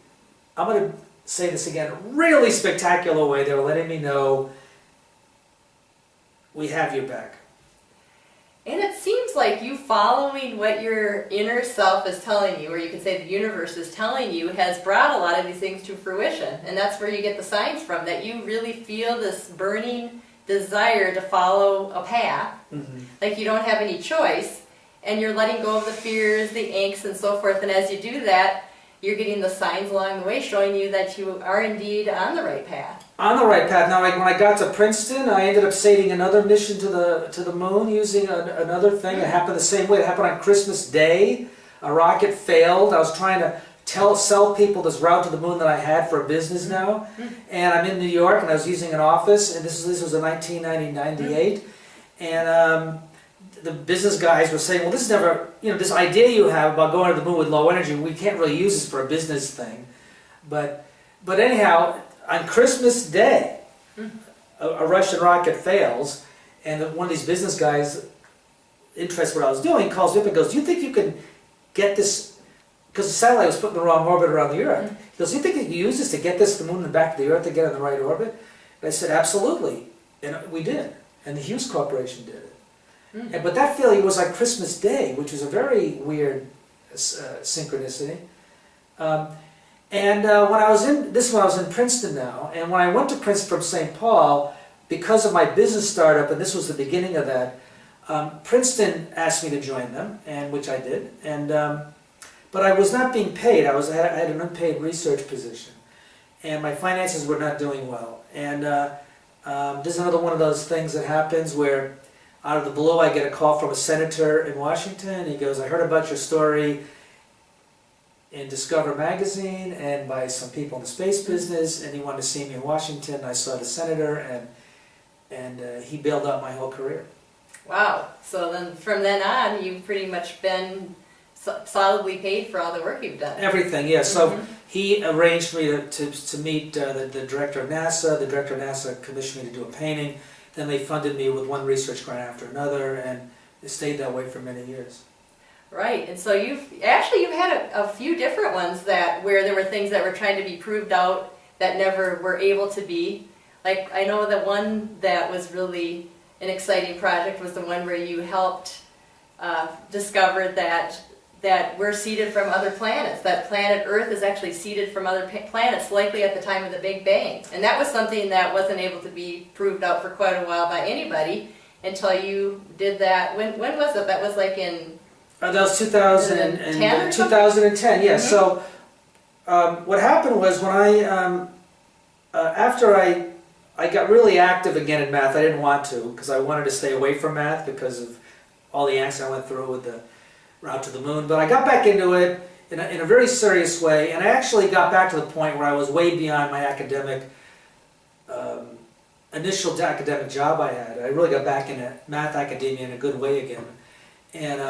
I'm going to say this again, really spectacular way. They were letting me know, we have your back. And it seems like you following what your inner self is telling you, or you could say the universe is telling you, has brought a lot of these things to fruition. And that's where you get the signs from, that you really feel this burning desire to follow a path, like you don't have any choice, and you're letting go of the fears, the angst, and so forth. And as you do that, you're getting the signs along the way showing you that you are indeed on the right path. On the right path. Now, when I got to Princeton, I ended up saving another mission to the moon using another thing. It happened the same way. It happened on Christmas Day. A rocket failed. I was trying to sell people this route to the moon that I had for a business now. And I'm in New York, and I was using an office, and this was in 1998. And the business guys were saying, well, this is never, this idea you have about going to the moon with low energy, we can't really use this for a business thing. But anyhow, on Christmas Day, a Russian rocket fails, and one of these business guys, interested in what I was doing, calls me up and goes, "Do you think you can get this?" Because the satellite was put in the wrong orbit around the Earth. He goes, "Do you think you can use this to get this to the moon and back to the Earth to get on the right orbit?" And I said, "Absolutely," and we did, and the Hughes Corporation did it. But that failure was like Christmas Day, which was a very weird synchronicity. When I was in Princeton now, and when I went to Princeton from St. Paul, because of my business startup, and this was the beginning of that, Princeton asked me to join them, and which I did. But I was not being paid. I had an unpaid research position, and my finances were not doing well. And this is another one of those things that happens where, out of the blue, I get a call from a senator in Washington. He goes, "I heard about your story in Discover magazine and by some people in the space business, and he wanted to see me in Washington." I saw the senator, and he bailed out my whole career. Wow. So then from then on, you've pretty much been solidly paid for all the work you've done. Everything, yeah. So he arranged me to meet the director of NASA. The director of NASA commissioned me to do a painting. Then they funded me with one research grant after another, and it stayed that way for many years. Right, and so you've had a few different ones where there were things that were trying to be proved out that never were able to be. Like, I know the one that was really an exciting project was the one where you helped discover that we're seeded from other planets, that planet Earth is actually seeded from other planets, likely at the time of the Big Bang. And that was something that wasn't able to be proved out for quite a while by anybody until you did that. When was it? That was like in... that was 2010, yes. So what happened was when after I got really active again in math, I didn't want to, because I wanted to stay away from math because of all the angst I went through with the route to the moon. But I got back into it in a very serious way, and I actually got back to the point where I was way beyond my initial academic job I had. I really got back into math academia in a good way again. And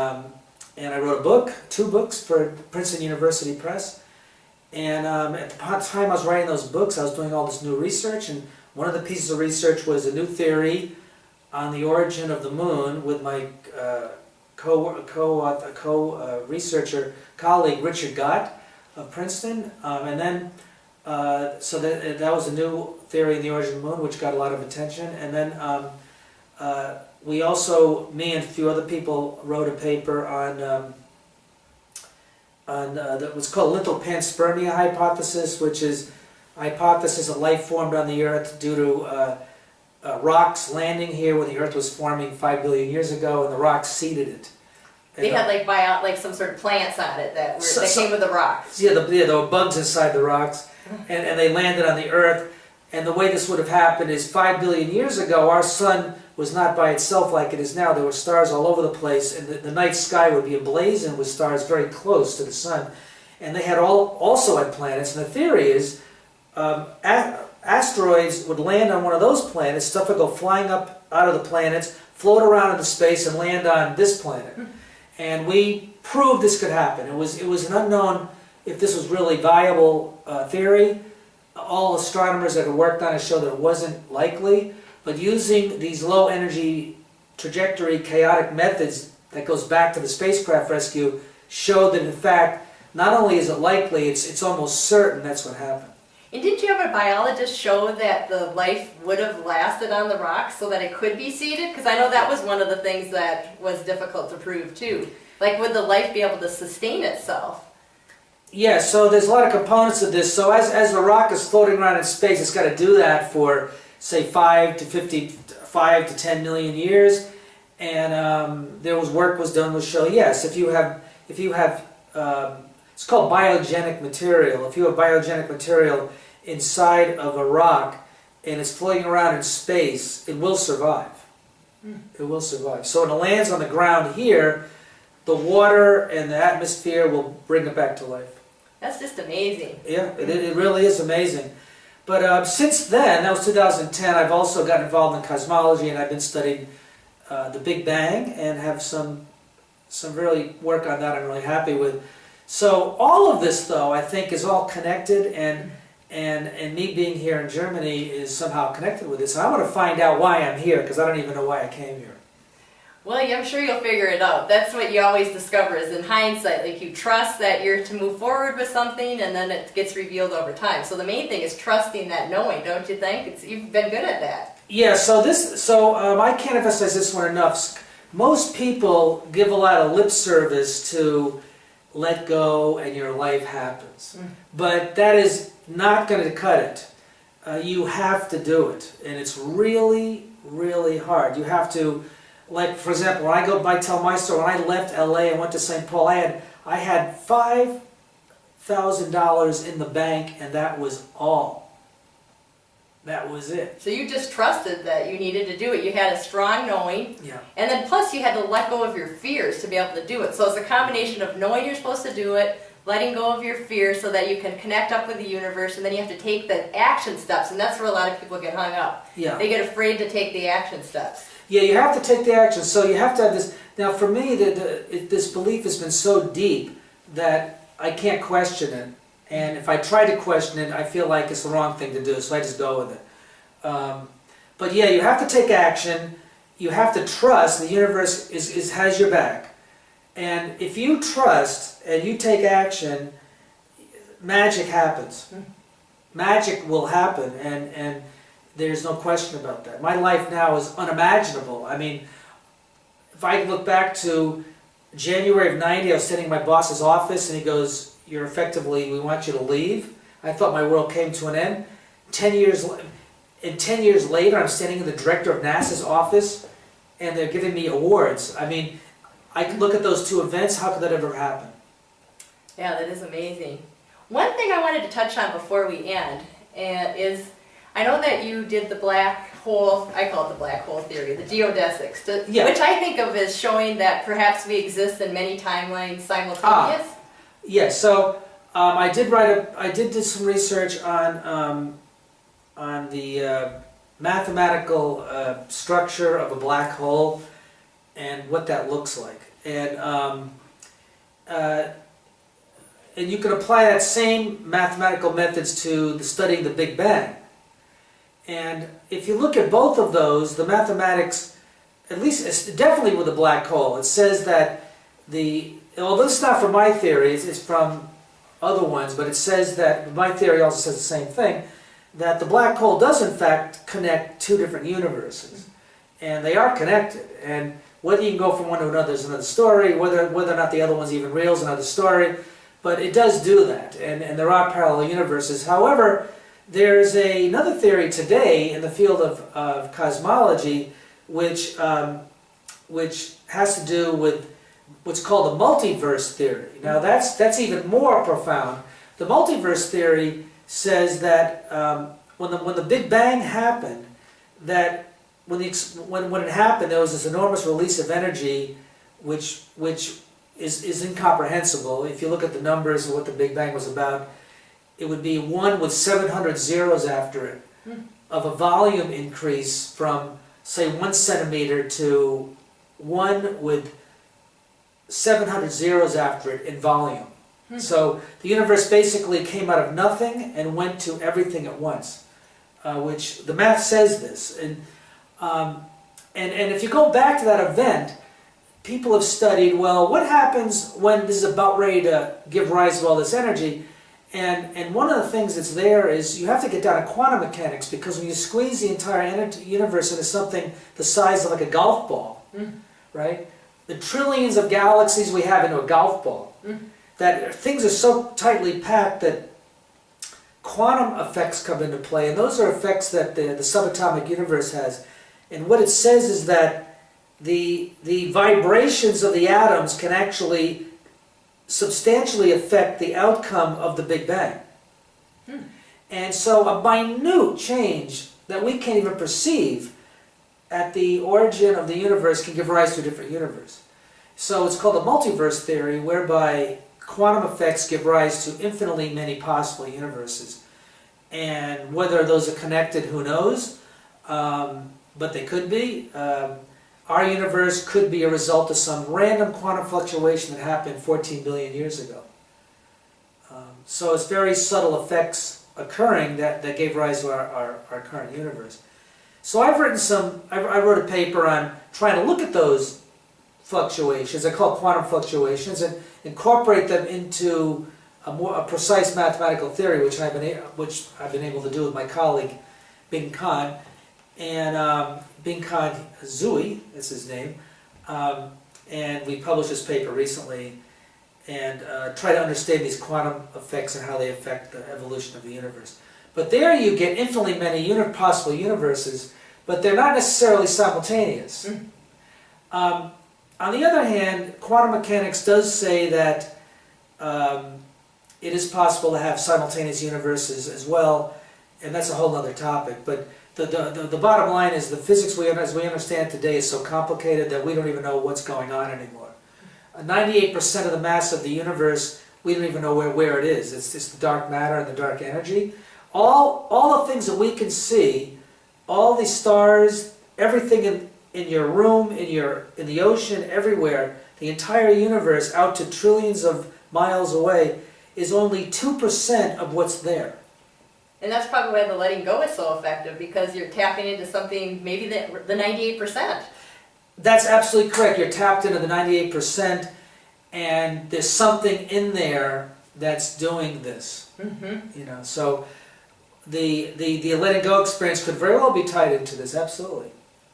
I wrote a book, 2 books for Princeton University Press. And at the time I was writing those books, I was doing all this new research, and one of the pieces of research was a new theory on the origin of the moon with my co-researcher colleague Richard Gott of Princeton. So that was a new theory in the origin of the moon, which got a lot of attention. And then we also, me and a few other people, wrote a paper on that was called little panspermia hypothesis, which is a hypothesis that life formed on the Earth due to rocks landing here when the Earth was forming 5 billion years ago, and the rocks seeded it. They had like some sort of plants on it that came with the rocks. Yeah, there were bugs inside the rocks, and they landed on the Earth. And the way this would have happened is 5 billion years ago, our sun was not by itself like it is now. There were stars all over the place, and the night sky would be ablazing with stars very close to the sun. And they also had planets, and the theory is asteroids would land on one of those planets, stuff would go flying up out of the planets, float around into space, and land on this planet. And we proved this could happen. It was an unknown if this was really viable theory. All astronomers that had worked on it showed that it wasn't likely, but using these low energy trajectory chaotic methods that goes back to the spacecraft rescue showed that in fact not only is it likely, it's almost certain that's what happened. And didn't you have a biologist show that the life would have lasted on the rocks so that it could be seeded? Because I know that was one of the things that was difficult to prove too. Like, would the life be able to sustain itself? Yeah, so there's a lot of components of this. So as the rock is floating around in space, it's got to do that for, say, 5 to 10 million years. And work was done to show, yes, if you have it's called biogenic material. If you have biogenic material inside of a rock and it's floating around in space, it will survive. It will survive. So when it lands on the ground here, the water and the atmosphere will bring it back to life. That's just amazing. Yeah, it really is amazing. But since then, that was 2010, I've also gotten involved in cosmology, and I've been studying the Big Bang and have some really work on that I'm really happy with. So all of this, though, I think is all connected, and and me being here in Germany is somehow connected with this. And I want to find out why I'm here, because I don't even know why I came here. Well, I'm sure you'll figure it out. That's what you always discover is in hindsight. Like you trust that you're to move forward with something, and then it gets revealed over time. So the main thing is trusting that knowing, don't you think? You've been good at that. Yeah. So I can't emphasize this one enough. Most people give a lot of lip service to let go and your life happens, but that is not going to cut it. You have to do it, and it's really, really hard. You have to. Like, for example, when I tell my story, when I left LA and went to St. Paul, I had $5,000 in the bank, and that was all. That was it. So you just trusted that you needed to do it. You had a strong knowing, Yeah. and then plus you had to let go of your fears to be able to do it. So it's a combination of knowing you're supposed to do it, letting go of your fears so that you can connect up with the universe, and then you have to take the action steps, and that's where a lot of people get hung up. Yeah. They get afraid to take the action steps. Yeah, you have to take the action. So you have to have this. Now, for me, this belief has been so deep that I can't question it. And if I try to question it, I feel like it's the wrong thing to do, so I just go with it. But yeah, you have to take action. You have to trust the universe has your back. And if you trust and you take action, magic happens. Magic will happen, and there's no question about that. My life now is unimaginable. I mean, if I look back to January of '90, I was sitting in my boss's office, and he goes, "You're effectively, we want you to leave." I thought my world came to an end. 10 years later, I'm standing in the director of NASA's office, and they're giving me awards. I mean, I can look at those two events. How could that ever happen? Yeah, that is amazing. One thing I wanted to touch on before we end is, I know that you did the black hole, I call it the black hole theory, the geodesics, which I think of as showing that perhaps we exist in many timelines simultaneous. Yeah, so I did do some research on the mathematical structure of a black hole and what that looks like. And you can apply that same mathematical methods to studying the Big Bang. And if you look at both of those, the mathematics, at least it's definitely with the black hole, it says that although this is not from my theory, it's from other ones, but it says that, my theory also says the same thing, that the black hole does in fact connect two different universes. And they are connected. And whether you can go from one to another is another story, whether or not the other one's even real is another story, but it does do that, and there are parallel universes. However, there's another theory today in the field of cosmology which has to do with what's called the multiverse theory. Now that's even more profound. The multiverse theory says that when the Big Bang happened, that when it happened, there was this enormous release of energy, which is incomprehensible. If you look at the numbers of what the Big Bang was about, it would be 1 with 700 zeros after it, of a volume increase from, say, 1 centimeter to 1 with 700 zeros after it in volume. So the universe basically came out of nothing and went to everything at once, which the math says this. And if you go back to that event, people have studied, well, what happens when this is about ready to give rise to all this energy? And one of the things that's there is you have to get down to quantum mechanics, because when you squeeze the entire universe into something the size of like a golf ball, right? The trillions of galaxies we have into a golf ball, that things are so tightly packed that quantum effects come into play, and those are effects that the subatomic universe has. And what it says is that the vibrations of the atoms can actually substantially affect the outcome of the Big Bang. And so a minute change that we can't even perceive at the origin of the universe can give rise to a different universe. So it's called the multiverse theory, whereby quantum effects give rise to infinitely many possible universes. And whether those are connected, who knows? But they could be. Our universe could be a result of some random quantum fluctuation that happened 14 billion years ago. So it's very subtle effects occurring that gave rise to our current universe. So I've written I wrote a paper on trying to look at those fluctuations, I call quantum fluctuations, and incorporate them into a precise mathematical theory, which I've been able to do with my colleague Bing Khan, and Bing Khan Zui is his name, and we published this paper recently, and try to understand these quantum effects and how they affect the evolution of the universe. But there you get infinitely many possible universes, but they're not necessarily simultaneous. On the other hand, quantum mechanics does say that it is possible to have simultaneous universes as well, and that's a whole other topic. But the bottom line is the physics as we understand today is so complicated that we don't even know what's going on anymore. 98% of the mass of the universe, we don't even know where it is. It's just the dark matter and the dark energy. All the things that we can see, all the stars, everything in your room, in the ocean, everywhere, the entire universe out to trillions of miles away is only 2% of what's there. And that's probably why the letting go is so effective, because you're tapping into something, maybe the 98%. That's absolutely correct. You're tapped into the 98%, and there's something in there that's doing this. You know, so the letting go experience could very well be tied into this. Absolutely.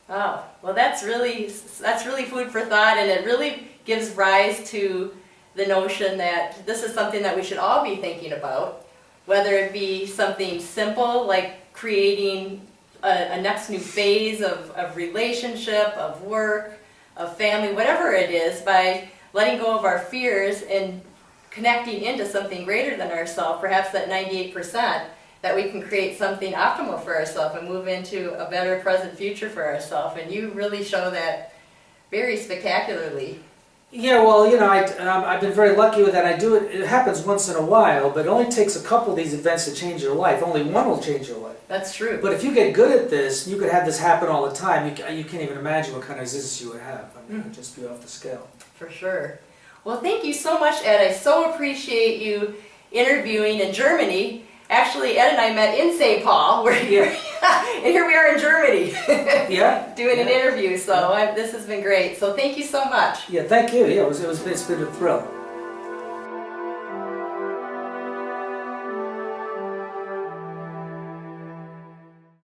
Oh, well, that's really food for thought, and it really gives rise to the notion that this is something that we should all be thinking about, whether it be something simple like creating a next new phase of relationship, of work, of family, whatever it is, by letting go of our fears and connecting into something greater than ourselves, perhaps that 98%, that we can create something optimal for ourselves and move into a better present future for ourselves. And you really show that very spectacularly. Yeah, well, you know, I've been very lucky with that. I do it. It happens once in a while, but it only takes a couple of these events to change your life. Only one will change your life. That's true. But if you get good at this, you could have this happen all the time. You can't even imagine what kind of existence you would have. I mean, it would just be off the scale. For sure. Well, thank you so much, Ed. I so appreciate you interviewing in Germany. Actually, Ed and I met in St. Paul, and here we are in Germany, doing an interview. So this has been great. So thank you so much. Yeah, thank you. Yeah, it's been a thrill.